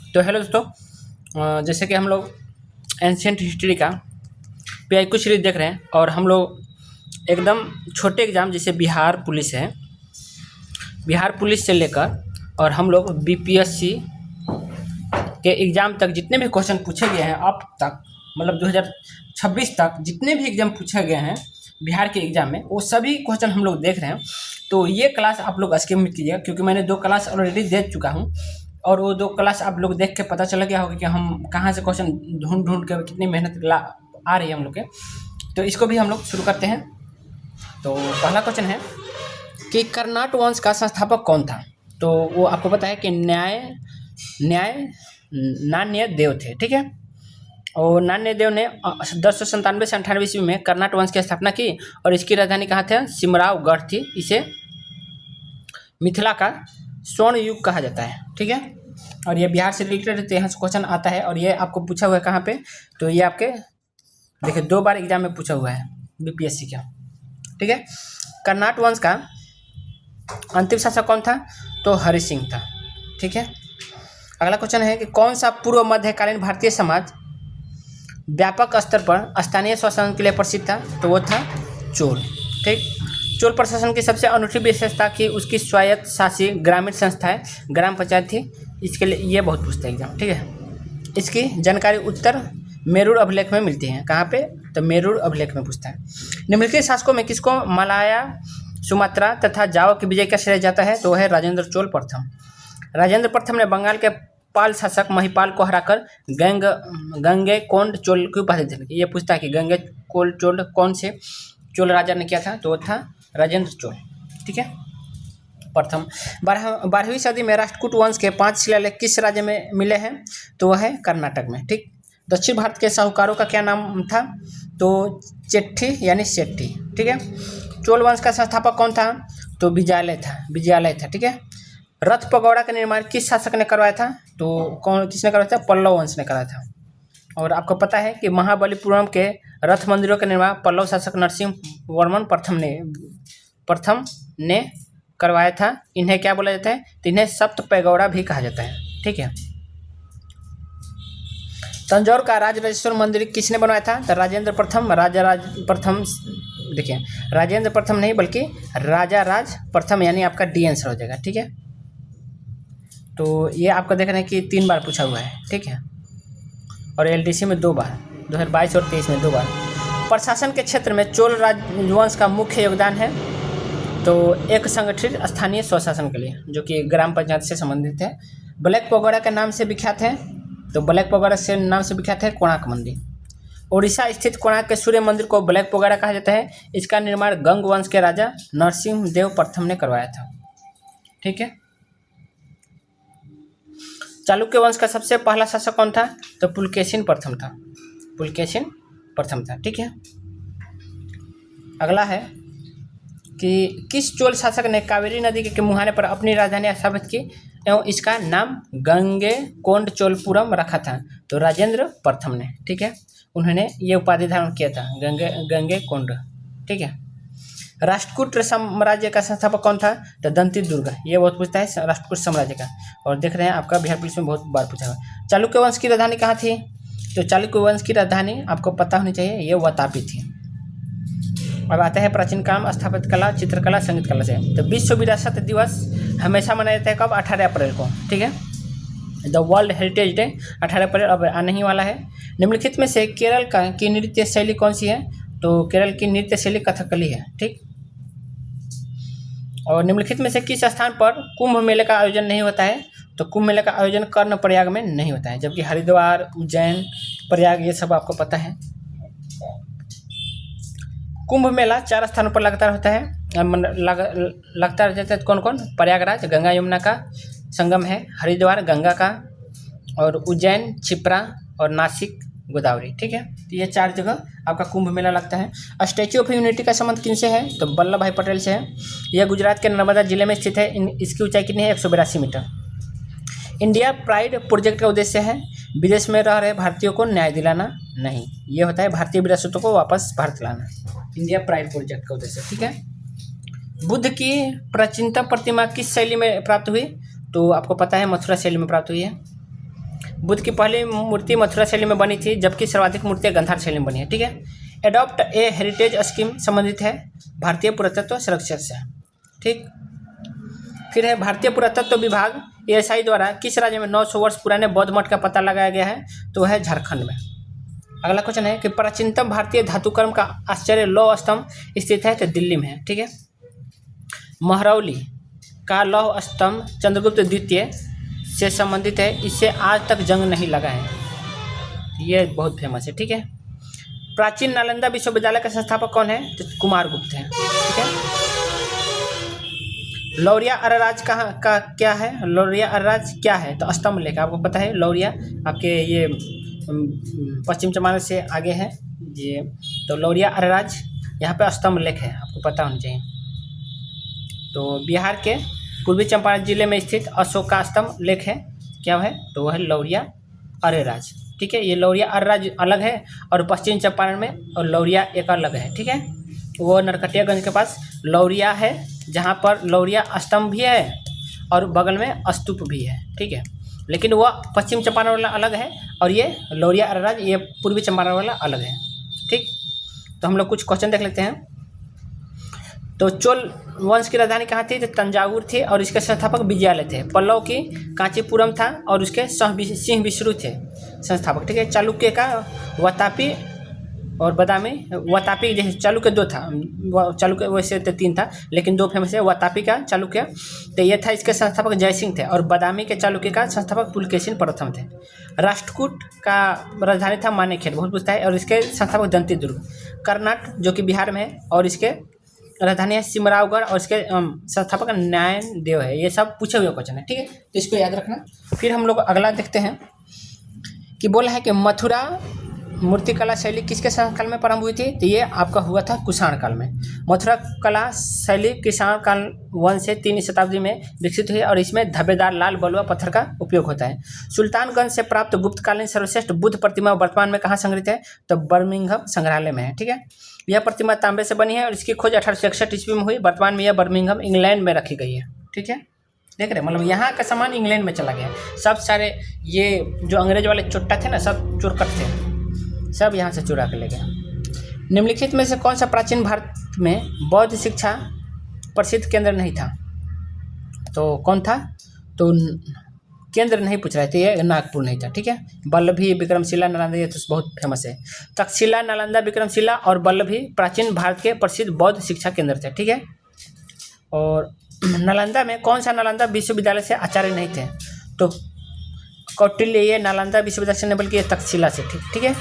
तो हेलो दोस्तों, जैसे कि हम लोग एंशियंट हिस्ट्री का पीआईक्यू सीरीज देख रहे हैं और हम लोग एकदम छोटे एग्ज़ाम जैसे बिहार पुलिस है, बिहार पुलिस से लेकर और हम लोग बीपीएससी के एग्ज़ाम तक जितने भी क्वेश्चन पूछे गए हैं अब तक, मतलब 2026 तक जितने भी एग्ज़ाम पूछे गए हैं बिहार के एग्ज़ाम में, वो सभी क्वेश्चन हम लोग देख रहे हैं। तो ये क्लास आप लोग स्किप मत कीजिएगा, क्योंकि मैंने 2 क्लास ऑलरेडी दे चुका हूँ और वो 2 क्लास आप लोग देख के पता चला गया होगा कि हम कहाँ से क्वेश्चन ढूंढ के कितनी मेहनत आ रही है हम लोग के। तो इसको भी हम लोग शुरू करते हैं। तो पहला क्वेश्चन है कि कर्नाट वंश का संस्थापक कौन था? तो वो आपको पता है कि नान्य देव थे, ठीक है। और नान्य देव ने 1097 से 98 ईस्वी में कर्नाट वंश की स्थापना की और इसकी राजधानी कहाँ थी? सिमरावगढ़ थी। इसे मिथिला का स्वर्ण युग कहा जाता है, ठीक है। और ये बिहार से रिलेटेड तो यहाँ से क्वेश्चन आता है और ये आपको पूछा हुआ है कहाँ पे? तो ये आपके देखिए 2 बार एग्जाम में पूछा हुआ है बीपीएससी का, ठीक है। कर्नाट वंश का अंतिम शासक कौन था? तो हरि सिंह था, ठीक है। अगला क्वेश्चन है कि कौन सा पूर्व मध्यकालीन भारतीय समाज व्यापक स्तर पर स्थानीय स्वशासन के लिए प्रसिद्ध था? तो वो था चोल, ठीक। चोल प्रशासन की सबसे अनूठी विशेषता कि उसकी स्वायत्त शासी ग्रामीण संस्थाएं ग्राम पंचायत थी। इसके लिए ये बहुत पूछता है एग्जाम, ठीक है। इसकी जानकारी उत्तर मेरुर अभिलेख में मिलती है। कहाँ पे? तो मेरुर अभिलेख में पूछता है। निम्नलिखित शासकों में किसको मलाया, सुमात्रा तथा जावा की विजय का श्रेय जाता है? तो वह है राजेंद्र चोल प्रथम। राजेंद्र प्रथम ने बंगाल के पाल शासक महिपाल को हराकर गंगेकोंड चोल की उपाधि दी। ये पूछता है कि गंगेकोंड चोल कौन से चोल राजा ने किया था? तो वो था राजेंद्र चोल, ठीक है, प्रथम। 12वीं सदी में राष्ट्रकूट वंश के 5 शिलालेख किस राज्य में मिले हैं? तो वह है कर्नाटक में, ठीक। दक्षिण भारत के साहूकारों का क्या नाम था? तो चेट्ठी यानी सेट्ठी, ठीक है। चोल वंश का संस्थापक कौन था? तो विजयालय था, ठीक है। रथ पगौड़ा का निर्माण किस शासक ने करवाया था? तो किसने करवाया था? पल्लव वंश ने कराया था। और आपको पता है कि महाबलीपुरम के रथ मंदिरों का निर्माण पल्लव शासक नरसिंह वर्मन प्रथम ने करवाया था। इन्हें क्या बोला जाता है? तो इन्हें सप्त पैगौड़ा भी कहा जाता है, ठीक है। तंजौर का राजराजेश्वर मंदिर किसने बनवाया था? तो राजेंद्र प्रथम। देखिए राजेंद्र प्रथम नहीं बल्कि राजा राज प्रथम, यानी आपका डी आंसर हो जाएगा, ठीक है। तो ये आपको देख रहे हैं कि 3 बार पूछा हुआ है, ठीक है। और एलडीसी में 2 बार, 2022 और 23 में 2 बार। प्रशासन के क्षेत्र में चोल राजवंश का मुख्य योगदान है? तो एक संगठित स्थानीय स्वशासन के लिए, जो कि ग्राम पंचायत से संबंधित है। ब्लैक पगोड़ा के नाम से विख्यात है? तो ब्लैक पगोड़ा से नाम से विख्यात है कोणार्क मंदिर। उड़ीसा स्थित कोणार्क के सूर्य मंदिर को ब्लैक पगोड़ा कहा जाता है। इसका निर्माण गंग वंश के राजा नरसिंह देव प्रथम ने करवाया था, ठीक है। चालुक्य वंश का सबसे पहला शासक कौन था? तो पुलकेशिन प्रथम था, ठीक है। अगला है कि किस चोल शासक ने कावेरी नदी के मुहाने पर अपनी राजधानी स्थापित की एवं इसका नाम गंगेकोंड चोलपुरम रखा था? तो राजेंद्र प्रथम ने, ठीक है। उन्होंने ये उपाधि धारण किया था, गंगेकोंड, ठीक है। राष्ट्रकूट साम्राज्य का संस्थापक कौन था? तो दंती दुर्ग। ये बहुत पूछता है राष्ट्रकूट साम्राज्य का, और देख रहे हैं आपका बिहार पुलिस में बहुत बार पूछा हुआ। चालुक्य वंश की राजधानी कहाँ थी? तो चालुक्य वंश की राजधानी आपको पता होनी चाहिए, ये वातापी थी। अब आता है प्राचीन काल, स्थापत्य कला, चित्रकला, संगीत कला से। तो विश्व विरासत दिवस हमेशा मनाया जाता है कब? 18 अप्रैल को, ठीक है। द वर्ल्ड हेरिटेज डे 18 अप्रैल अब आने ही वाला है। निम्नलिखित में से केरल की नृत्य शैली कौन सी है? तो केरल की नृत्य शैली कथकली है, ठीक। और निम्नलिखित में से किस स्थान पर कुंभ मेले का आयोजन नहीं होता है? तो कुंभ मेले का आयोजन कर्णप्रयाग में नहीं होता है, जबकि हरिद्वार, उज्जैन, प्रयाग ये सब आपको पता है। कुंभ मेला 4 स्थानों पर लगातार होता है, लगता रहता है। कौन कौन? प्रयागराज गंगा यमुना का संगम है, हरिद्वार गंगा का, और उज्जैन क्षिप्रा, और नासिक गोदावरी, ठीक है। तो ये 4 जगह आपका कुंभ मेला लगता है। स्टैच्यू ऑफ यूनिटी का संबंध किनसे है? तो वल्लभ भाई पटेल से है। यह गुजरात के नर्मदा जिले में स्थित है। इसकी ऊंचाई कितनी है? 182 मीटर। इंडिया प्राइड प्रोजेक्ट का उद्देश्य है विदेश में रह रहे भारतीयों को न्याय दिलाना नहीं, ये होता है भारतीय विरासतों को वापस भारत लाना। इंडिया प्राइड प्रोजेक्ट का उद्देश्य, ठीक है। बुद्ध की प्राचीनतम प्रतिमा किस शैली में प्राप्त हुई? तो आपको पता है मथुरा शैली में प्राप्त हुई है। बुद्ध की पहली मूर्ति मथुरा शैली में बनी थी, जबकि सर्वाधिक मूर्तियाँ गांधार शैली में बनी है। ठीक है। एडॉप्ट ए हेरिटेज स्कीम संबंधित है भारतीय पुरातत्व संरक्षण से। ठीक। फिर है भारतीय पुरातत्व विभाग ASI द्वारा किस राज्य में 900 वर्ष पुराने बौद्ध मठ का पता लगाया गया है? तो वह है झारखंड में। अगला क्वेश्चन है कि प्राचीनतम भारतीय धातुकर्म का आश्चर्य लौह स्तंभ स्थित है, तो दिल्ली में है। ठीक है। महरौली का लौह स्तंभ चंद्रगुप्त द्वितीय से संबंधित है, इससे आज तक जंग नहीं लगा है, ये बहुत फेमस है। ठीक है। प्राचीन नालंदा विश्वविद्यालय का संस्थापक कौन है? तो कुमारगुप्त है। ठीक है। लौरिया अरराज कहाँ का क्या है? लौरिया अरराज क्या है? तो स्तंभ लेख, आपको पता है लौरिया आपके ये पश्चिम चंपारण से आगे है ये, तो लौरिया अरराज यहाँ पे स्तंभ लेख है, आपको पता होना चाहिए। तो बिहार के पूर्वी चंपारण जिले में स्थित अशोका स्तंभ लेख है, क्या है? तो वह है लौरिया अरराज। ठीक है। ये लौरिया अरराज अलग है और पश्चिम चंपारण में और लौरिया एक अलग है। ठीक है। वो नरकटियागंज के पास लौरिया है, जहाँ पर लौरिया स्तंभ भी है और बगल में स्तूप भी है। ठीक है। लेकिन वह पश्चिम चंपारण वाला अलग है और ये लौरिया अरराज ये पूर्वी चंपारण वाला अलग है। ठीक। तो हम लोग कुछ क्वेश्चन देख लेते हैं। तो चोल वंश की राजधानी कहाँ थी? तो तंजावुर थी और इसके संस्थापक विजयालय थे। पल्लव की कांचीपुरम था और उसके सिंह विष्णु थे संस्थापक। ठीक है। चालुक्य का वतापी और बदामी, वतापी जैसे चालुक्य 2 था, चालुक्य वैसे तो 3 था लेकिन 2 फेमस है। वतापी का चालुक्य तो ये था, इसके संस्थापक जयसिंह थे और बदामी के चालुक्य का संस्थापक पुलकेशिन प्रथम थे। राष्ट्रकूट का राजधानी था मानेकशॉर, बहुत पूछता है, और इसके संस्थापक दंतीदुर्ग। कर्नाट जो कि बिहार में है और इसके राजधानी है सिमरावगढ़ और इसके संस्थापक नारायण देव है। ये सब पूछे हुए क्वेश्चन है। ठीक है। तो इसको याद रखना। फिर हम लोग अगला देखते हैं कि बोला है कि मथुरा मूर्तिकला शैली किसके शासनकाल में प्रारंभ हुई थी? तो ये आपका हुआ था कुषाण काल में। मथुरा कला शैली कुषाण काल 1 से 3 शताब्दी में विकसित हुई और इसमें धब्बेदार लाल बलुआ पत्थर का उपयोग होता है। सुल्तानगंज से प्राप्त गुप्तकालीन सर्वश्रेष्ठ बुद्ध प्रतिमा वर्तमान में कहाँ संग्रहित है? तो बर्मिंघम संग्रहालय में है। ठीक है। यह प्रतिमा तांबे से बनी है और इसकी खोज 1861 ईस्वी में हुई। वर्तमान में यह बर्मिंघम इंग्लैंड में रखी गई है। ठीक है। देख रहे, मतलब यहाँ का सामान इंग्लैंड में चला गया। सब सारे ये जो अंग्रेज वाले चुट्टा थे ना, सब चोरकट थे, सब यहाँ से चुरा के ले गए। निम्नलिखित में से कौन सा प्राचीन भारत में बौद्ध शिक्षा प्रसिद्ध केंद्र नहीं था? तो कौन था? तो केंद्र नहीं पूछ रहे थे, ये नागपुर नहीं था। ठीक है। वल्लभी, विक्रमशिला, नालंदा, ये तो बहुत फेमस है। तक्षशिला, नालंदा, विक्रमशिला और वल्लभी प्राचीन भारत के प्रसिद्ध बौद्ध शिक्षा केंद्र थे। ठीक है। और नालंदा में कौन सा नालंदा विश्वविद्यालय से आचार्य नहीं थे? तो कौटिल्य ये नालंदा विश्वविद्यालय से नहीं, बल्कि ये तक्षशिला से। ठीक है।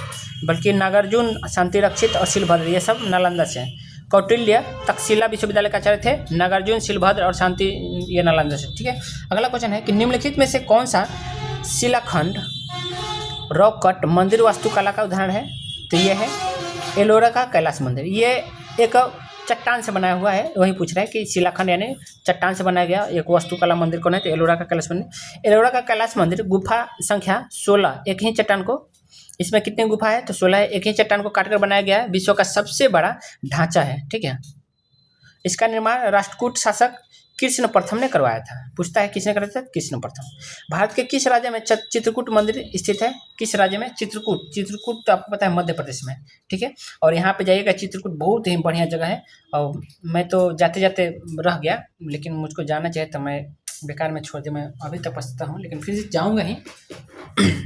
बल्कि नागार्जुन, शांति रक्षित और शिलभद्र ये सब नालंदा से हैं। कौटिल्य तक्षशिला विश्वविद्यालय का आचार्य थे, नागार्जुन, शिलभद्र और शांति ये नालंदा से। ठीक है। अगला क्वेश्चन है कि निम्नलिखित में से कौन सा शिलाखंड रॉक कट मंदिर वास्तुकला का उदाहरण है? तो ये है एलोरा का कैलाश मंदिर। ये एक चट्टान से बनाया हुआ है, वही पूछ रहा है कि शिलाखंड यानी चट्टान से बनाया गया एक वास्तुकला मंदिर कौन है? तो एलोरा का कैलाश मंदिर। एलोरा का कैलाश मंदिर गुफा संख्या 16, एक ही चट्टान को, इसमें कितनी गुफा है? तो 16 है। एक ही चट्टान को काटकर बनाया गया है, विश्व का सबसे बड़ा ढांचा है। ठीक है। इसका निर्माण राष्ट्रकूट शासक कृष्ण प्रथम ने करवाया था। पूछता है किसने कराया था? कृष्ण प्रथम। भारत के किस राज्य में चित्रकूट मंदिर स्थित है? किस राज्य में? चित्रकूट। चित्रकूट तो आपको पता है मध्य प्रदेश में। ठीक है। और यहाँ पे जाइएगा, चित्रकूट बहुत ही बढ़िया जगह है और मैं तो जाते जाते रह गया, लेकिन मुझको जाना चाहिए तो मैं बेकार में छोड़ दिया। मैं अभी तक पछता हूँ, लेकिन फिर जाऊँगा ही।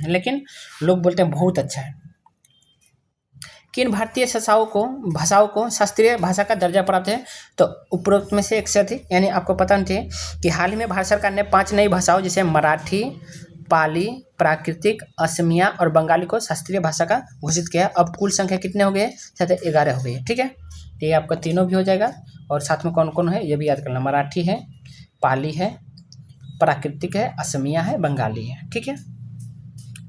लेकिन लोग बोलते हैं बहुत अच्छा है। किन भारतीय भाषाओं को शास्त्रीय भाषा का दर्जा प्राप्त है? तो उपरोक्त में से एक से अधिक, यानी आपको पता नहीं है कि हाल ही में भारत सरकार ने 5 नई भाषाओं जैसे मराठी, पाली, प्राकृतिक, असमिया और बंगाली को शास्त्रीय भाषा का घोषित किया। अब कुल संख्या कितने हो गए? 11 हो गई है। ठीक है। तो ये आपका तीनों भी हो जाएगा और साथ में कौन कौन है ये भी याद करना। मराठी है, पाली है, प्राकृतिक है, असमिया है, बंगाली है। ठीक है।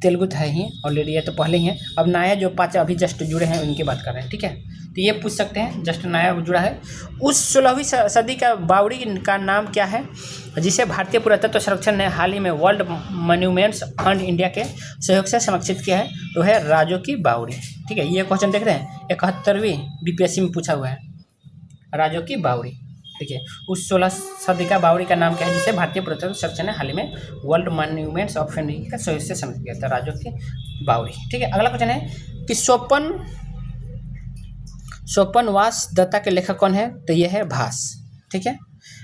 तेलुगु है ही ऑलरेडी, ये तो पहले ही है। अब नया जो 5 अभी जस्ट जुड़े हैं उनकी बात कर रहे हैं। ठीक है। तो ये पूछ सकते हैं, जस्ट नया जुड़ा है। उस 16वीं सदी का बावड़ी का नाम क्या है जिसे भारतीय पुरातत्व संरक्षण ने हाल ही में वर्ल्ड मॉन्यूमेंट्स फंड इंडिया के सहयोग से संरक्षित किया है? तो है राजो की बावड़ी। ठीक है। ये क्वेश्चन देख रहे हैं, 71वीं BPSC में पूछा हुआ है, राजो की बावड़ी। ठीक है। उस 16 सदी का बावड़ी का नाम क्या है जिसे भारतीय पुरातत्व सर्वेक्षण ने हाल ही में वर्ल्ड मॉन्यूमेंट्स ऑफ इंडिया का सदस्य समझ गया था, राजो की बावड़ी। ठीक है। अगला क्वेश्चन है कि सोपनवास दत्ता के लेखक कौन है? तो ये है भास। ठीक है।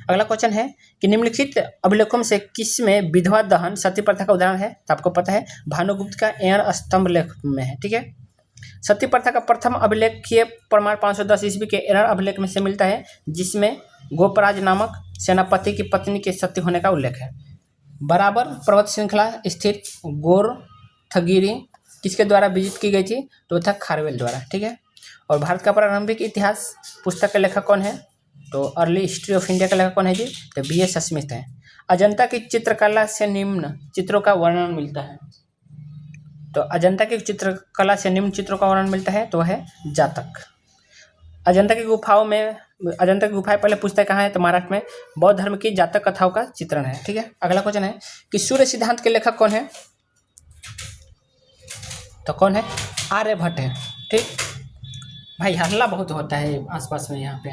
अगला क्वेश्चन है कि निम्नलिखित अभिलेखों से किसमें विधवा दहन सती प्रथा का उदाहरण है? तो आपको पता है भानुगुप्त का एयर स्तंभ लेख में है। ठीक है। सती प्रथा का प्रथम अभिलेखीय प्रमाण 510 ईस्वी के एरर अभिलेख में से मिलता है, जिसमें गोपराज नामक सेनापति की पत्नी के सती होने का उल्लेख है। बराबर पर्वत श्रृंखला स्थित गोरथगिरी किसके द्वारा विजित की गई थी? तो था खारवेल द्वारा। ठीक है। और भारत का प्रारंभिक इतिहास पुस्तक के लेखक कौन है? तो अर्ली हिस्ट्री ऑफ इंडिया का लेखक कौन है जी? तो B.S. स्मिथ है। अजंता की चित्रकला से निम्न चित्रों का वर्णन मिलता है। तो अजंता की चित्रकला से निम्न चित्रों का वर्णन मिलता है तो है जातक। अजंता की गुफाएं पहले पूछता है कहाँ है? तो महाराष्ट्र में। बौद्ध धर्म की जातक कथाओं का चित्रण है। ठीक है। अगला क्वेश्चन है कि सूर्य सिद्धांत के लेखक कौन है? तो कौन है? आर्यभट्ट है। ठीक भाई, हल्ला बहुत होता है आसपास में यहाँ पे।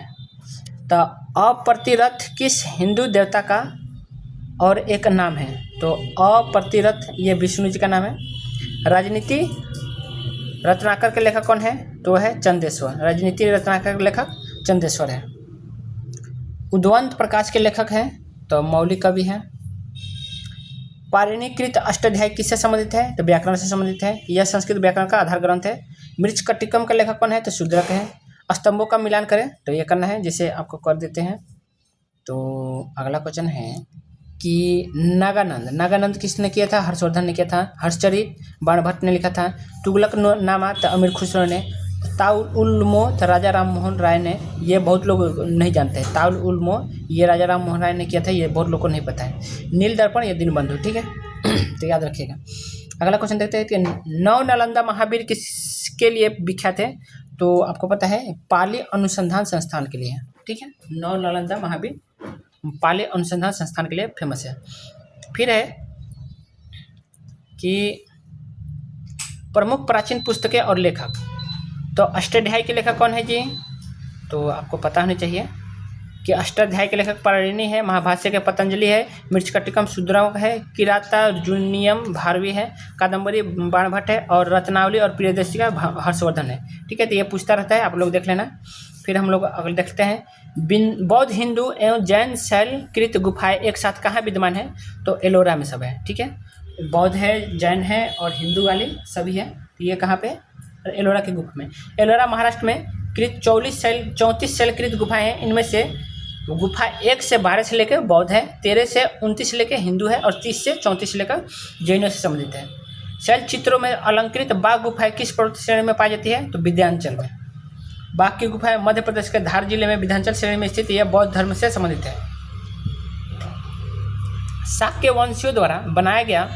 तो अप्रतिरथ किस हिंदू देवता का और एक नाम है? तो अप्रतिरथ ये विष्णु जी का नाम है। राजनीति रत्नाकर के लेखक कौन है? तो है चंदेश्वर। राजनीति रत्नाकर के लेखक चंदेश्वर है। उद्वंत प्रकाश के लेखक हैं तो मौलिक कवि हैं। पाणिनिकृत अष्टाध्यायी किससे संबंधित है? तो व्याकरण से संबंधित है। यह संस्कृत व्याकरण का आधार ग्रंथ है। मृच्छकटिकम का लेखक कौन है? तो शूद्रक है। स्तंभों का मिलान करें तो ये करना है, जिसे आपको कर देते हैं। तो अगला क्वेश्चन है कि नागानंद किसने किया था? हर्षवर्धन ने किया था। हर्षचरित बाणभट्ट ने लिखा था। तुगलक नामा तो अमीर खुसरो ने। ताउल उल्मो तो राजा राम मोहन राय ने। ये बहुत लोग नहीं जानते हैं। ताउल उल्मो ये राजा राम मोहन राय ने किया था, ये बहुत लोगों को नहीं पता है। नील दर्पण ये दीनबंधु। ठीक है। तो याद रखिएगा। अगला क्वेश्चन देखते हैं कि नव नालंदा महावीर किसके लिए विख्यात है? तो आपको पता है पाली अनुसंधान संस्थान के लिए है। ठीक है। नव नालंदा महावीर पाली अनुसंधान संस्थान के लिए फेमस है। फिर है कि प्रमुख प्राचीन पुस्तकें और लेखक। तो अष्टाध्यायी के लेखक कौन है जी? तो आपको पता होना चाहिए कि अष्टाध्यायी के लेखक पाणिनि है। महाभाष्य के पतंजलि है। मृच्छकटिकम शूद्रक है। किरातार्जुनीयम भारवी है। कादम्बरी बाणभट्ट है। और रत्नावली और प्रियदर्शी का हर्षवर्धन है। ठीक है। तो ये पूछता रहता है, आप लोग देख लेना। फिर हम लोग अगले देखते हैं बौद्ध हिंदू एवं जैन शैलकृत गुफाएं एक साथ कहाँ विद्यमान है? तो एलोरा में सब है। ठीक है। बौद्ध है, जैन है और हिंदू वाली सभी है। तो ये कहाँ पे? एलोरा की गुफा में। एलोरा महाराष्ट्र में कृत 34 शैलकृत गुफाएं हैं। इनमें से गुफा 1 से 12 से लेकर बौद्ध है, 13 से 29 से लेकर हिंदू है और 30 से 34 से लेकर जैनों से संबंधित है। शैल चित्रों में अलंकृत बाघ गुफाएं किस पर्वत श्रेणी में पाई जाती है? तो विंध्याचल में। बाघ की गुफाएं मध्य प्रदेश के धार जिले में विंध्याचल श्रेणी में स्थित, यह बौद्ध धर्म से संबंधित है। शाक्य वंशियों द्वारा बनाया गया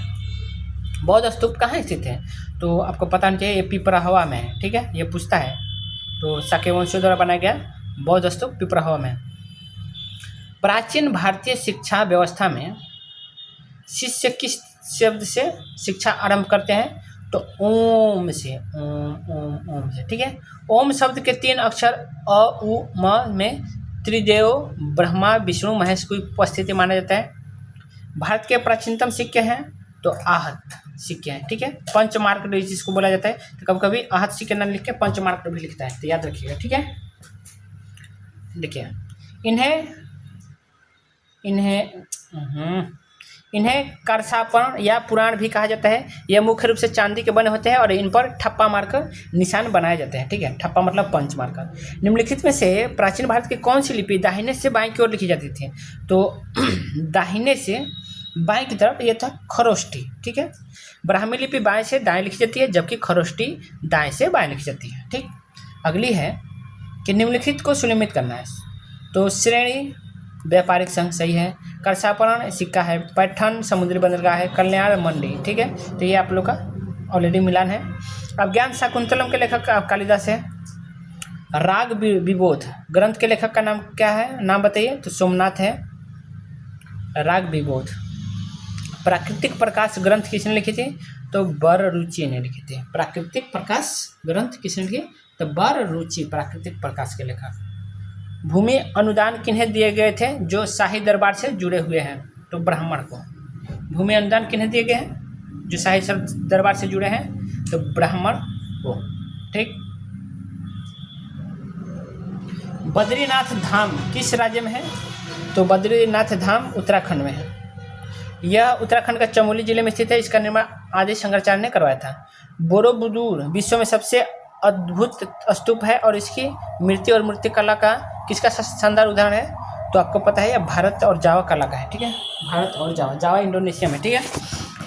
बौद्ध स्तूप कहाँ स्थित है? तो आपको पता नहीं चाहिए, ये पिपराहवा में है। ठीक है। ये पूछता है। तो शाक्य वंशियों द्वारा बनाया गया बौद्ध स्तूप पिपराहवा में। प्राचीन भारतीय शिक्षा व्यवस्था में शिष्य किस शब्द से शिक्षा आरंभ करते हैं? तो ओम से। ओम से। ठीक है। ओम शब्द के 3 अक्षर अ उ म में त्रिदेव ब्रह्मा विष्णु महेश की उपस्थिति माना जाता है। भारत के प्राचीनतम सिक्के हैं तो आहत सिक्के हैं। ठीक है। पंचमार्क जिसको बोला जाता है। तो कभी कभी आहत सिक्के न लिख के पंचमार्क भी लिखता है, तो याद रखिएगा। ठीक है। देखिए इन्हें करसापण या पुराण भी कहा जाता है। यह मुख्य रूप से चांदी के बने होते हैं और इन पर ठप्पा मारकर निशान बनाए जाते हैं। ठीक है। ठप्पा मतलब पंच मारकर। निम्नलिखित में से प्राचीन भारत की कौन सी लिपि दाहिने से बाएं की ओर लिखी जाती थी? तो दाहिने से बाएं की तरफ ये था खरोष्टी। ठीक है। ब्राह्मी लिपि बाएं से दाएं लिखी जाती है, जबकि खरोष्टी दाएं से बाएं लिखी जाती है। ठीक। अगली है कि निम्नलिखित को सुनिश्चित करना है। तो श्रेणी व्यापारिक संघ सही है। करसापरण सिक्का है। पैठन समुद्री बंदरगाह है। कल्याण मंडी। ठीक है। तो ये आप लोग का ऑलरेडी मिलान है। अब ज्ञान शाकुंतलम के लेखक कालिदास है। राग विबोध ग्रंथ के लेखक का नाम क्या है? नाम बताइए। तो सोमनाथ है। राग विबोध। प्राकृतिक प्रकाश ग्रंथ किसने लिखी थी? तो बररुचि ने लिखी थी। प्राकृतिक प्रकाश ग्रंथ किसने लिखी? तो बररुचि प्राकृतिक प्रकाश के लेखक। भूमि अनुदान किन्हें दिए गए थे जो शाही दरबार से जुड़े हुए हैं? तो ब्राह्मण को। भूमि अनुदान किन्हें दिए गए हैं जो शाही दरबार से जुड़े हैं? तो ब्राह्मण को। ठीक। बद्रीनाथ धाम किस राज्य में है? तो बद्रीनाथ धाम उत्तराखंड में है। यह उत्तराखंड का चमोली जिले में स्थित है। इसका निर्माण आदि शंकराचार्य ने करवाया था। बोरोबुदुर विश्व में सबसे अद्भुत स्तूप है और इसकी मूर्ति और मूर्तिकला का किसका शानदार उदाहरण है? तो आपको पता है यह भारत और जावा कला का है। ठीक है, भारत और जावा। जावा इंडोनेशिया में। ठीक है,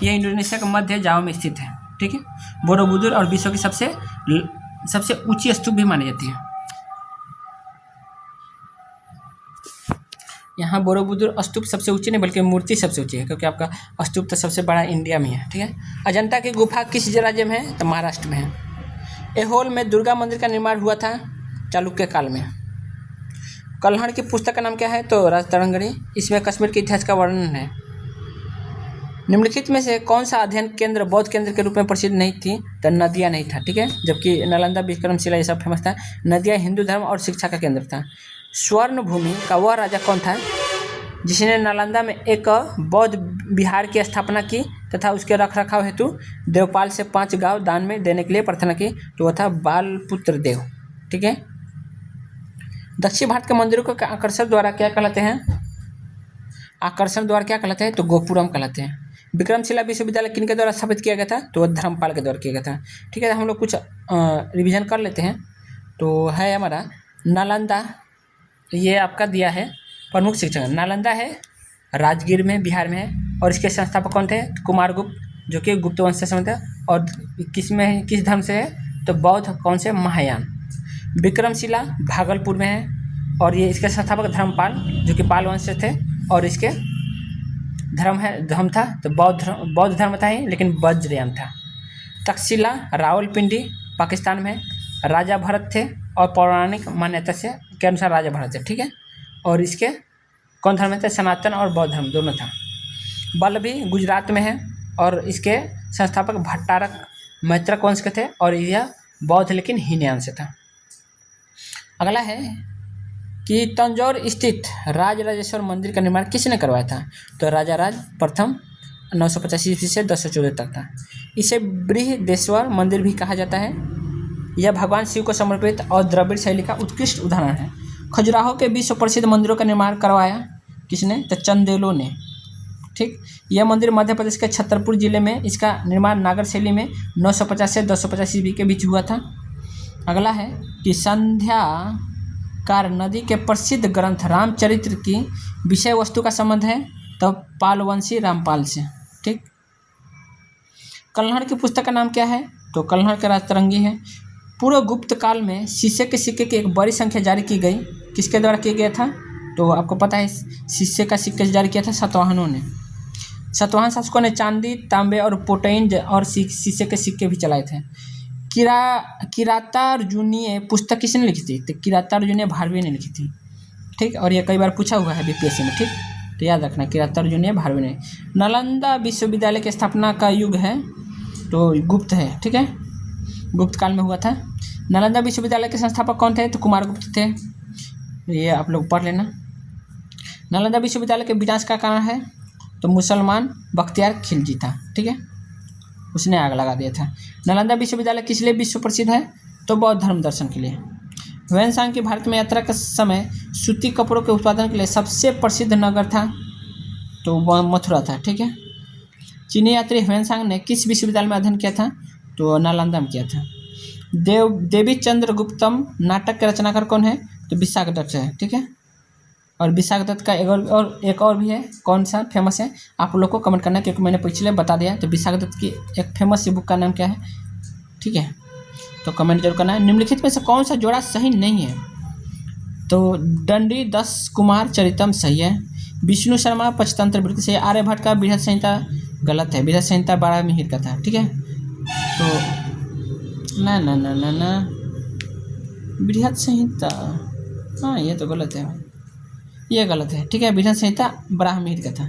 यह इंडोनेशिया का मध्य जावा में स्थित है। ठीक है, बोरोबुदुर और विश्व की सबसे ऊंची स्तूप भी मानी जाती है। यहाँ बोरोबुदुर स्तूप सबसे ऊंची नहीं बल्कि मूर्ति सबसे ऊंची है, क्योंकि आपका स्तूप तो सबसे बड़ा इंडिया में है। ठीक है, अजंता की गुफा किस राज्य में है? तो महाराष्ट्र में है। ऐहोल में दुर्गा मंदिर का निर्माण हुआ था चालुक्य काल में। कल्हड़ की पुस्तक का नाम क्या है? तो राजतरंगिणी। इसमें कश्मीर के इतिहास का वर्णन है। निम्नलिखित में से कौन सा अध्ययन केंद्र बौद्ध केंद्र के रूप में प्रसिद्ध नहीं थी? तो नदिया नहीं था। ठीक है, जबकि नालंदा, विक्रमशिला ये सब फेमस था। नदिया हिंदू धर्म और शिक्षा का केंद्र था। स्वर्ण भूमि का वह राजा कौन था जिसने नालंदा में एक बौद्ध विहार की स्थापना की तथा उसके रखरखाव हेतु देवपाल से 5 गांव दान में देने के लिए प्रार्थना की? तो वह था बालपुत्र देव। ठीक है, दक्षिण भारत के मंदिरों को आकर्षण द्वारा क्या कहलाते हैं? आकर्षण द्वारा क्या कहलाते हैं? तो गोपुरम कहलाते हैं। विक्रमशिला विश्वविद्यालय किनके द्वारा स्थापित किया गया था? तो वह धर्मपाल के द्वारा किया गया था। ठीक है, हम लोग कुछ रिवीजन कर लेते हैं। तो है हमारा नालंदा, ये आपका दिया है प्रमुख शिक्षक। नालंदा है राजगीर में, बिहार में है। और इसके संस्थापक कौन थे? कुमारगुप्त, जो कि गुप्त वंश से संबंधित है। और किस धर्म से है? तो बौद्ध। कौन से? महायान। विक्रमशिला भागलपुर में है और ये इसके संस्थापक धर्मपाल, जो कि पाल वंश से थे। और इसके धर्म था तो बौद्ध धर्म था ही, लेकिन वज्रयान था। तक्षशिला रावलपिंडी पाकिस्तान में। राजा भरत थे और पौराणिक मान्यता से के अनुसार राजा भरत थे। ठीक है, और इसके कौन धर्म थे? सनातन और बौद्ध धर्म दोनों था। बल्लभी गुजरात में है और इसके संस्थापक भट्टारक मैत्रक वंश के थे और यह बौद्ध लेकिन हीनयान से था। अगला है कि तंजौर स्थित राजराजेश्वर मंदिर का निर्माण किसने करवाया था? तो राजा राज प्रथम 985 ईस्वी से 1014 तक था। इसे बृहदेश्वर मंदिर भी कहा जाता है। यह भगवान शिव को समर्पित और द्रविड़ शैली का उत्कृष्ट उदाहरण है। खजुराहो के विश्व प्रसिद्ध मंदिरों का निर्माण करवाया किसने? तो चंदेलों ने। ठीक, यह मंदिर मध्य प्रदेश के छतरपुर जिले में, इसका निर्माण नागर शैली में 950 से 1050 ईस्वी के बीच हुआ था। अगला है कि संध्याकार नदी के प्रसिद्ध ग्रंथ रामचरित्र की विषय वस्तु का संबंध है तो पालवंशी रामपाल से। ठीक, कल्हड़ की पुस्तक का नाम क्या है? तो कल्हड़ के राजतरंगी है। पूर्व गुप्त काल में शीशे के सिक्के की एक बड़ी संख्या जारी की गई। किसके द्वारा किया गया था? तो आपको पता है शीशे का सिक्का जारी किया था सातवाहनों ने। सातवाहन शासकों ने चांदी, तांबे और पोटैन और शीशे के सिक्के भी चलाए थे। किरातार्जुनीय पुस्तक किसने लिखी थी? तो किरातार्जुनीय भारवी ने लिखी थी। ठीक, और ये कई बार पूछा हुआ है बीपीएससी में। ठीक, तो याद रखना किरातार्जुनीय भारवी ने। नालंदा विश्वविद्यालय की स्थापना का युग है तो गुप्त है। ठीक है, गुप्त काल में हुआ था। नालंदा विश्वविद्यालय के संस्थापक कौन थे? तो कुमारगुप्त थे। ये आप लोग पढ़ लेना। नालंदा विश्वविद्यालय के विनाश का कारण है तो मुसलमान बख्तियार खिलजी था। ठीक है, उसने आग लगा दिया था। नालंदा विश्वविद्यालय किस लिए विश्व प्रसिद्ध है? तो बौद्ध धर्म दर्शन के लिए। ह्वेनसांग की भारत में यात्रा के समय सूती कपड़ों के उत्पादन के लिए सबसे प्रसिद्ध नगर था तो वह मथुरा था। ठीक है, चीनी यात्री ह्वेनसांग ने किस विश्वविद्यालय में अध्ययन किया था? तो नालंदा में किया था। देवी चंद्रगुप्तम नाटक के रचनाकार कौन है? तो विशाखदत्त है। ठीक है, और विशाखदत्त का एक और भी है, कौन सा फेमस है आप लोग को कमेंट करना है, क्योंकि मैंने पिछले बता दिया। तो विशाखदत्त की एक फेमस बुक का नाम क्या है? ठीक है, तो कमेंट जरूर करना है। निम्नलिखित में से कौन सा जोड़ा सही नहीं है? तो दंडी 10 कुमार चरितम सही है। विष्णु शर्मा पंचतंत्र वृत्ति से। आर्यभट्ट का बृहद संहिता गलत है। बृहद संहिता 12 मिहिर का था। ठीक है, तो ना ना ना ना ना बृहद संहिता, हाँ ये तो गलत है, ये गलत है। ठीक है, बृहद संहिता 12 मिहिर का था।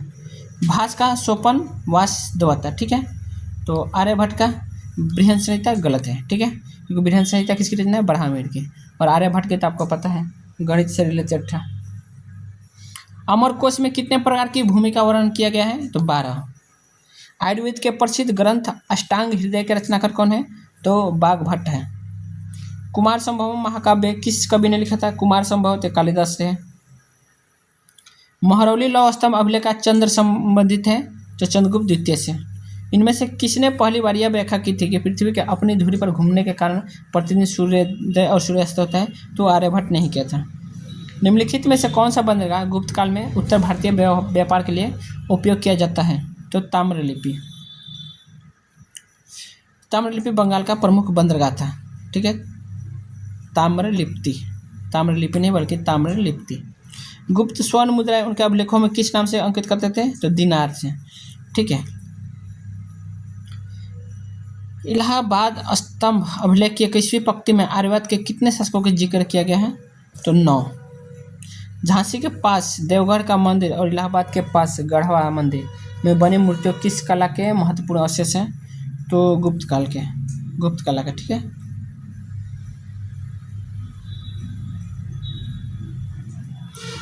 भास का सोपन वासदवता। ठीक है, तो आर्यभट्ट का बृहद संहिता गलत है। ठीक है, क्योंकि बृहद संहिता किसकी रचना है? 12 मिहिर की। और आर्यभट्ट के तो आपको पता है गणित से रिलेटेड था। अमरकोश में कितने प्रकार की भूमि का वर्णन किया गया है? तो 12। आयुर्वेद के प्रसिद्ध ग्रंथ अष्टांग हृदय के रचनाकार कौन है? तो बाघभट्ट है। कुमार संभव महाकाव्य किस कवि ने लिखा था? कुमार संभव तो कालिदास से है। महरौली लौह स्तंभ अभिलेख चंद्र संबंधित है तो चंद्रगुप्त द्वितीय से। इनमें से किसने पहली बार यह व्याख्या की थी कि पृथ्वी के अपनी धुरी पर घूमने के कारण प्रतिदिन सूर्योदय और सूर्यास्त होता है? तो आर्यभट्ट ने ही किया था। निम्नलिखित में से कौन सा बंदरगाह गुप्त काल में उत्तर भारतीय व्यापार के लिए उपयोग किया जाता है? तो ताम्रलिपि। ताम्रलिपि बंगाल का प्रमुख बंदरगाह था। ठीक है, ताम्रलिपि नहीं बल्कि ताम्रलिप्ति। गुप्त स्वर्ण मुद्राएं उनके अभिलेखों में किस नाम से अंकित करते थे? तो दिनार से। ठीक है, इलाहाबाद स्तंभ अभिलेख की 21वीं पंक्ति में आर्यवाद के कितने शासकों का जिक्र किया गया है? तो 9। झांसी के पास देवगढ़ का मंदिर और इलाहाबाद के पास गढ़वा मंदिर में बनी मूर्तियों किस कला के महत्वपूर्ण अवशेष हैं? तो गुप्त कला का। ठीक है,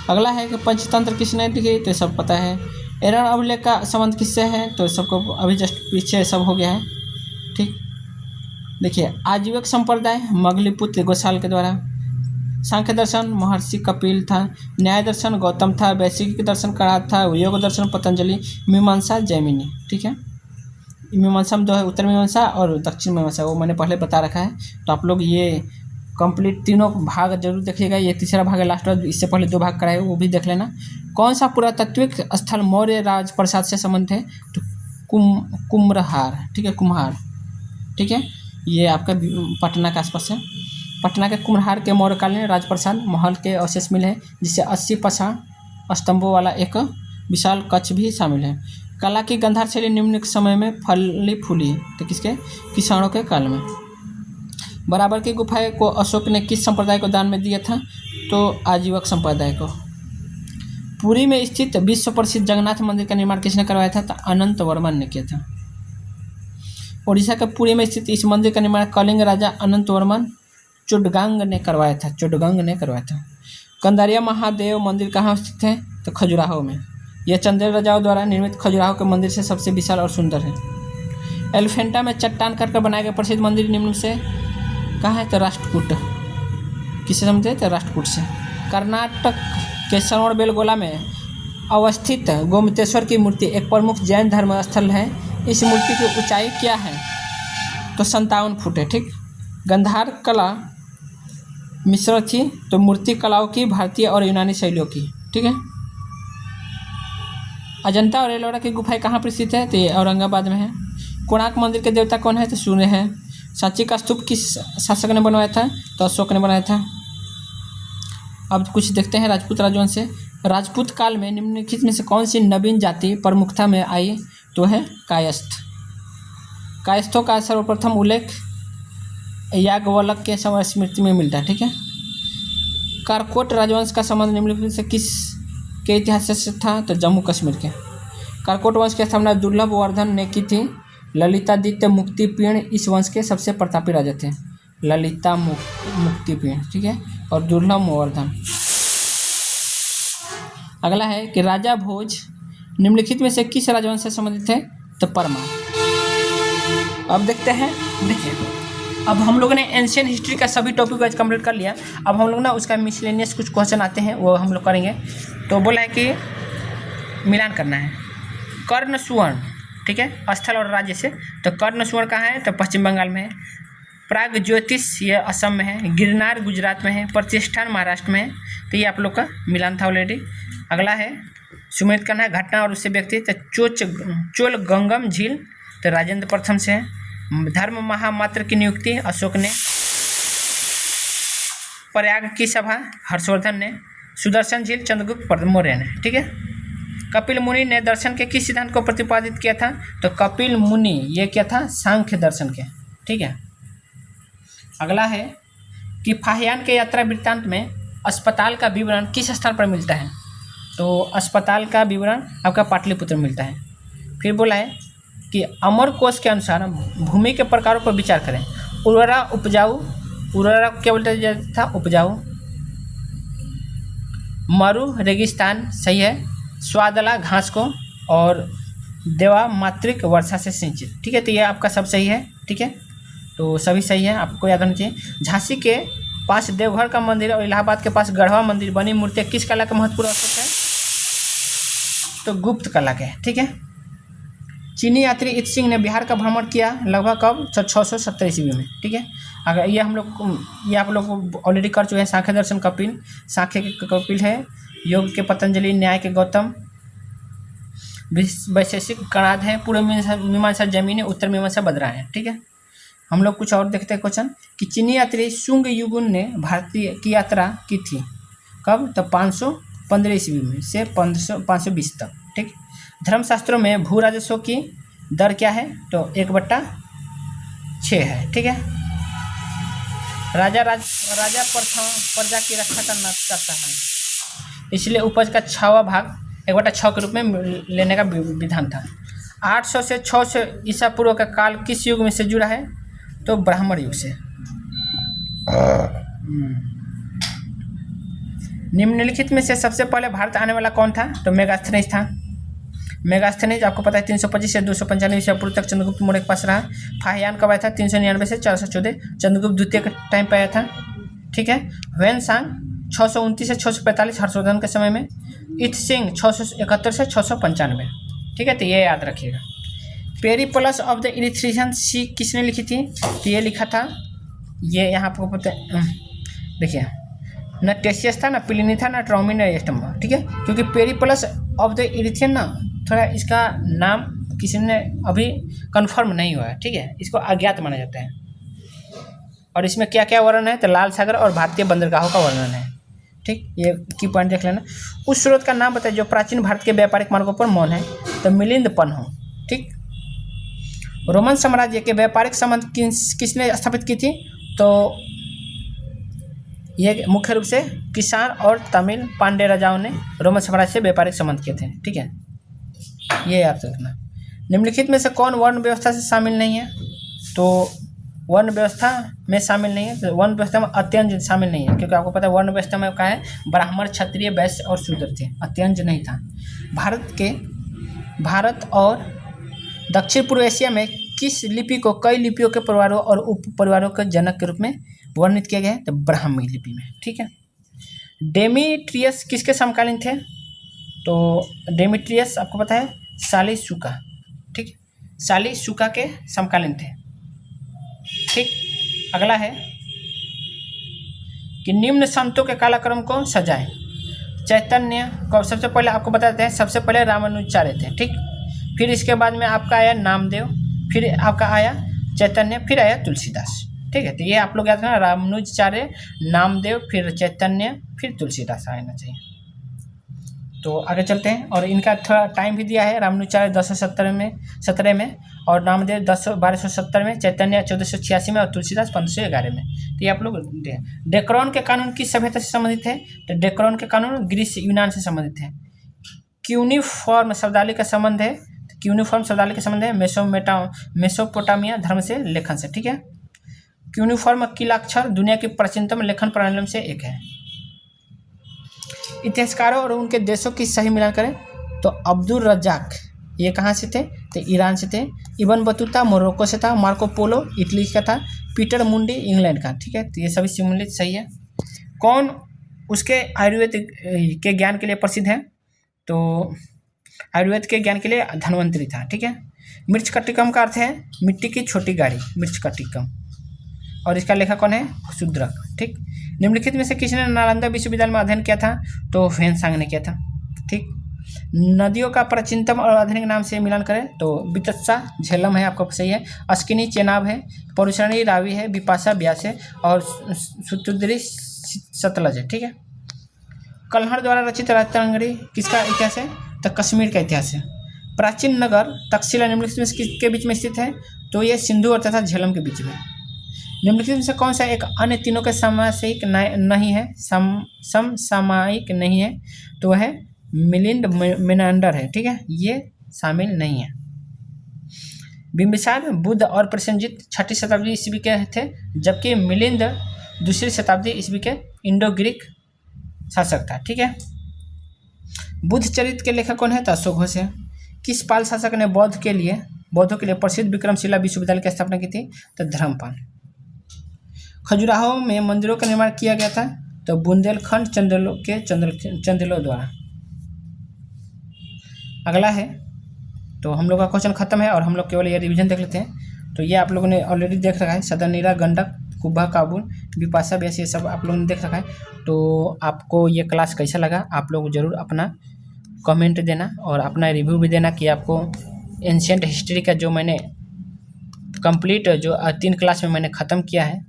अगला है कि पंचतंत्र किसने लिखी? तो सब पता है। एरण अभिलेख का संबंध किससे है? तो सबको अभी जस्ट पीछे सब हो गया है। ठीक, देखिए, आजीवक संप्रदाय मगलीपुत्र गोसाल के द्वारा, सांख्य दर्शन महर्षि कपिल था, न्याय दर्शन गौतम था, वैशेषिक दर्शन कणाद था, योग दर्शन पतंजलि, मीमांसा जैमिनी। ठीक है, मीमांसा में 2 है, उत्तर मीमांसा और दक्षिण मीमांसा, वो मैंने पहले बता रखा है। तो आप लोग ये कंप्लीट तीनों भाग जरूर देखिएगा। ये तीसरा भाग है लास्ट वाला, इससे पहले 2 भाग कराए वो भी देख लेना। कौन सा पुरातात्विक स्थल मौर्य राजप्रसाद से संबंधित है? तो कुम्हरार। ठीक है, कुम्हार। ठीक है, ये आपका पटना के आसपास है। पटना के कुम्हरार के मौर्यकालीन राजप्रसाद महल के अवशेष मिले हैं, जिससे 80 पाषाण स्तंभों वाला एक विशाल कक्ष भी शामिल है। कला की गंधार शैली निम्न समय में फली फूली, तो किसके? किसानों के काल में। बराबर की गुफाएं को अशोक ने किस संप्रदाय को दान में दिया था? तो आजीवक संप्रदाय को। पुरी में स्थित विश्व प्रसिद्ध जगन्नाथ मंदिर का निर्माण किसने करवाया था? तो अनंत वर्मन ने किया था। ओडिशा के पुरी में स्थित इस मंदिर का निर्माण कलिंग राजा अनंत वर्मन चुडगांग ने करवाया था। कंदारिया महादेव मंदिर कहाँ स्थित है? तो खजुराहो में। यह चंदेल राजाओं द्वारा निर्मित खजुराहो के मंदिर से सबसे विशाल और सुंदर है। एलिफेंटा में चट्टान काटकर बनाए गए प्रसिद्ध मंदिर निम्न से कहाँ है? तो राष्ट्रकूट। किससे समझे? तो राष्ट्रकूट से। कर्नाटक के श्रवणबेलगोला में अवस्थित गोमतेश्वर की मूर्ति एक प्रमुख जैन धर्म स्थल है। इस मूर्ति की ऊंचाई क्या है? तो 57 फुट है। ठीक, गंधार कला मिश्र थी, तो मूर्ति कलाओं की भारतीय और यूनानी शैलियों की। ठीक है, अजंता और एलोरा की गुफाएं कहाँ पर स्थित है? तो ये औरंगाबाद में है। कोणार्क मंदिर के देवता कौन है? तो सूर्य है। सांची का स्तूप किस शासक ने बनवाया था? तो अशोक ने बनाया था। अब कुछ देखते हैं राजपूत राजवंश से। राजपूत काल में निम्नलिखित में से कौन सी नवीन जाति प्रमुखता में आई? तो है कायस्थ। कायस्थों का सर्वप्रथम उल्लेख याज्ञवल्क्य के समय स्मृति में मिलता है। ठीक है, कारकोट राजवंश का संबंध निम्नलिखित से किस के इतिहास से था? तो जम्मू कश्मीर के। कारकोट वंश की स्थापना दुर्लभ वर्धन ने की थी। ललितादित्य मुक्तिपीण इस वंश के सबसे प्रतापी राजा थे। ललिता मुक्तिपीण। ठीक है, और दुर्लभ वर्धन। अगला है कि राजा भोज निम्नलिखित में से किस राजवंश से संबंधित है? तो परमा। अब देखते हैं, देखिए, अब हम लोगों ने एंशियंट हिस्ट्री का सभी टॉपिक वाइज कंप्लीट कर लिया। अब हम लोग ना उसका मिसलेनियस कुछ क्वेश्चन आते हैं, वो हम लोग करेंगे। तो बोला है कि मिलान करना है कर्ण सुवर्ण। ठीक है, स्थल और राज्य से। तो कर्ण सुवर्ण कहाँ है? तो पश्चिम बंगाल में है। प्राग ज्योतिष ये असम में है। गिरनार गुजरात में है। प्रतिष्ठान महाराष्ट्र में है। तो ये आप लोग का मिलान था ऑलरेडी। अगला है सुमेध करना है घटना और उससे व्यक्ति। तो चोल गंगम झील तो राजेंद्र प्रथम से है। धर्म महामात्र की नियुक्ति अशोक ने। प्रयाग की सभा हर्षवर्धन ने। सुदर्शन झील चंद्रगुप्त मौर्य ने। ठीक है, कपिल मुनि ने दर्शन के किस सिद्धांत को प्रतिपादित किया था? तो कपिल मुनि ये क्या था? सांख्य दर्शन के। ठीक है, अगला है कि फाहियान के यात्रा वृत्तांत में अस्पताल का विवरण किस स्थान पर मिलता है? तो अस्पताल का विवरण आपका पाटलिपुत्र में मिलता है। फिर बोला है कि अमरकोश के अनुसार भूमि के प्रकारों पर विचार करें। उर्वरा उपजाऊ, उर्वरा क्या बोलते था? उपजाऊ। मरु रेगिस्तान सही है, स्वादला घास को, और देवा मातृक वर्षा से सिंचित। ठीक है, तो ये आपका सब सही है। ठीक है, तो सभी सही है, आपको याद होना चाहिए। झांसी के पास देवघर का मंदिर और इलाहाबाद के पास गढ़वा मंदिर बनी मूर्तियाँ किस कला का महत्वपूर्ण अवशेष है? तो गुप्त कला के। ठीक है, चीनी यात्री इत सिंह ने बिहार का भ्रमण किया लगभग कब? 670 ईस्वी में। ठीक है, अगर ये आप लोग ऑलरेडी कर चुके हैं। सांख्य दर्शन कपिल, सांख्य के कपिल है, योग के पतंजलि, न्याय के गौतम, वैशेषिक कणाद है, पूर्व मीमांसा जैमिनी, उत्तर मीमांसा बदरा है। ठीक है, हम लोग कुछ और देखते हैं क्वेश्चन कि चीनी यात्री सुंग युगुन ने भारतीय की यात्रा की थी कब? तो 515 ईस्वी में से 520 तक। ठीक, धर्मशास्त्रों में भू राजस्व की दर क्या है? तो 1/6 है। ठीक है, राजा प्रजा की रक्षा करता है, इसलिए उपज का 6वां भाग 1/6 के रूप में लेने का विधान था। 800 से 600 ईसा पूर्व का काल किस युग में से जुड़ा है? तो ब्राह्मण युग से। निम्नलिखित में से सबसे पहले भारत आने वाला कौन था? तो मेगास्थनीज था। मेगास्थनीज आपको पता है 325 से 295 ईसा पूर्व तक चंद्रगुप्त मौर्य के पास रहा। फाहियान कब आया था? 399 से 414 चंद्रगुप्त द्वितीय के टाइम पे आया था। ठीक है, ह्वेनसांग 629 से 645 हर्षवर्धन के समय में, इत सिंह 671 से 695। ठीक है, तो ये याद रखिएगा। पेरिप्लस ऑफ द इरिथ्रियन सी किसने लिखी थी? तो ये लिखा था, ये यहाँ आपको पता है, देखिए, न टेसियस था, ना प्लिनी था, ना ट्रॉमी, ना एस्टम्बा। ठीक है, क्योंकि पेरिप्लस ऑफ द इरिथ्रियन ना थोड़ा इसका नाम किसी ने अभी कंफर्म नहीं हुआ है। ठीक है, इसको अज्ञात माना जाता है। और इसमें क्या क्या वर्णन है? तो लाल सागर और भारतीय बंदरगाहों का वर्णन है। ठीक, ये की पॉइंट देख लेना। उस स्रोत का नाम बताइए जो प्राचीन भारत के व्यापारिक मार्गों पर मौन है। तो मिलिंद पन्हु। ठीक, रोमन साम्राज्य के व्यापारिक संबंध किसने स्थापित की थी? तो ये मुख्य रूप से किसान और तमिल पांड्य राजाओं ने रोमन साम्राज्य से व्यापारिक संबंध किए थे। ठीक है, ये याद रखना। निम्नलिखित में से कौन वर्ण व्यवस्था से शामिल नहीं है? तो वर्ण व्यवस्था में शामिल नहीं है, तो वर्ण व्यवस्था में अत्यंज शामिल नहीं है, क्योंकि आपको पता है वर्ण व्यवस्था में क्या है? ब्राह्मण, क्षत्रिय, वैश्य और शूद्र थे, अत्यंज नहीं था। भारत और दक्षिण पूर्व एशिया में किस लिपि को कई लिपियों के परिवारों और उप परिवारों के जनक के रूप में वर्णित किया गया है? तो ब्राह्मी लिपि में। ठीक है, डेमीट्रियस किसके समकालीन थे? तो डेमीट्रियस आपको पता है सालिशुका। ठीक, सालिशुका के समकालीन थे। ठीक, अगला है कि निम्न संतों के कालक्रम को सजाएं। चैतन्य को सबसे पहले आपको बताते हैं, सबसे पहले रामानुजाचार्य थे। ठीक, फिर इसके बाद में आपका आया नामदेव, फिर आपका आया चैतन्य, फिर आया तुलसीदास। ठीक है, तो ये आप लोग याद रखना, रामानुजाचार्य, नामदेव, फिर चैतन्य, फिर तुलसीदास आना चाहिए। तो आगे चलते हैं, और इनका थोड़ा टाइम भी दिया है। रामानुजाचार्य 1017 में, और नामदेव 1270 में, चैतन्य 1486 में, और तुलसीदास 1511 में। तो ये आप लोग डेक्रोन के कानून किस सभ्यता से संबंधित है? तो डेक्रोन के कानून ग्रीस यूनान से संबंधित है। क्यूनिफॉर्म शब्दावली का संबंध है, क्यूनिफॉर्म शब्दावली का संबंध है मेसोपोटामिया धर्म से लेखन से। ठीक है, क्यूनिफॉर्म कीलाक्षर दुनिया की प्राचीनतम लेखन प्रणालियों से एक है। इतिहासकारों और उनके देशों की सही मिलान करें तो अब्दुल रज्जाक ये कहाँ से थे? तो ईरान से थे। इब्न बतूता मोरक्को से था। मार्को पोलो इटली का था। पीटर मुंडी इंग्लैंड का। ठीक है, तो ये सभी सम्मिलित सही है। कौन उसके आयुर्वेद के ज्ञान के लिए प्रसिद्ध है? तो आयुर्वेद के ज्ञान के लिए धन्वंतरी था। ठीक है, मृच्छकटिकम का अर्थ है मिट्टी की छोटी गाड़ी, मृच्छकटिकम, और इसका लेखक कौन है? शूद्रक। ठीक, निम्नलिखित में से किसने नालंदा विश्वविद्यालय में अध्ययन किया था? तो ह्वेनसांग ने किया था। ठीक, नदियों का प्राचीनतम और आधुनिक नाम से मिलान करें तो बितस्सा झेलम है, आपको सही है। अस्किनी चेनाब है। परुशरणी रावी है। बिपाशा ब्यास है, और सुतुद्री सतलज है। ठीक है, कल्हड़ द्वारा रचित रत्नांगरी किसका इतिहास है? तो कश्मीर का इतिहास है। प्राचीन नगर तक्षशिला निम्नलिखित में किसके बीच में स्थित है? तो ये सिंधु और तथा झेलम के बीच में। निम्नलिखित में से कौन सा एक अन्य तीनों के सामासिक नहीं है, समसामयिक नहीं है? तो वह है मिलिंद मेनांडर है। ठीक है, ये शामिल नहीं है। बिंबिसार बुद्ध और प्रसेनजीत 6वीं शताब्दी ईस्वी के थे, जबकि मिलिंद 2री शताब्दी ईस्वी के इंडो ग्रीक शासक था। ठीक है, बुद्ध चरित्र के लेखक कौन है? तो अशोक घोष है। किस पाल शासक ने बौद्धों के लिए प्रसिद्ध विक्रमशिला विश्वविद्यालय की स्थापना की थी? तो धर्मपाल। खजुराहो में मंदिरों का निर्माण किया गया था? तो बुंदेलखंड चंदेलों द्वारा। अगला है, तो हम लोग का क्वेश्चन खत्म है और हम लोग केवल ये रिवीजन देख लेते हैं। तो ये आप लोगों ने ऑलरेडी देख रखा है, सदनीरा, गंडक, कुब्बा, काबुल, बिपाशा व्यास, ये सब आप लोगों ने देख रखा है। तो आपको ये क्लास कैसा लगा आप लोग ज़रूर अपना कमेंट देना और अपना रिव्यू भी देना कि आपको एंशिएंट हिस्ट्री का जो मैंने कंप्लीट जो 3 क्लास में मैंने ख़त्म किया है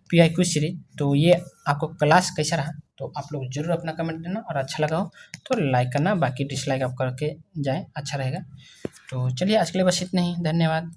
PIQ सीरीज, तो ये आपको क्लास कैसा रहा। तो आप लोग जरूर अपना कमेंट देना और अच्छा लगा हो तो लाइक करना, बाकी डिसलाइक आप करके जाएं, अच्छा रहेगा। तो चलिए आज के लिए बस इतना ही, धन्यवाद।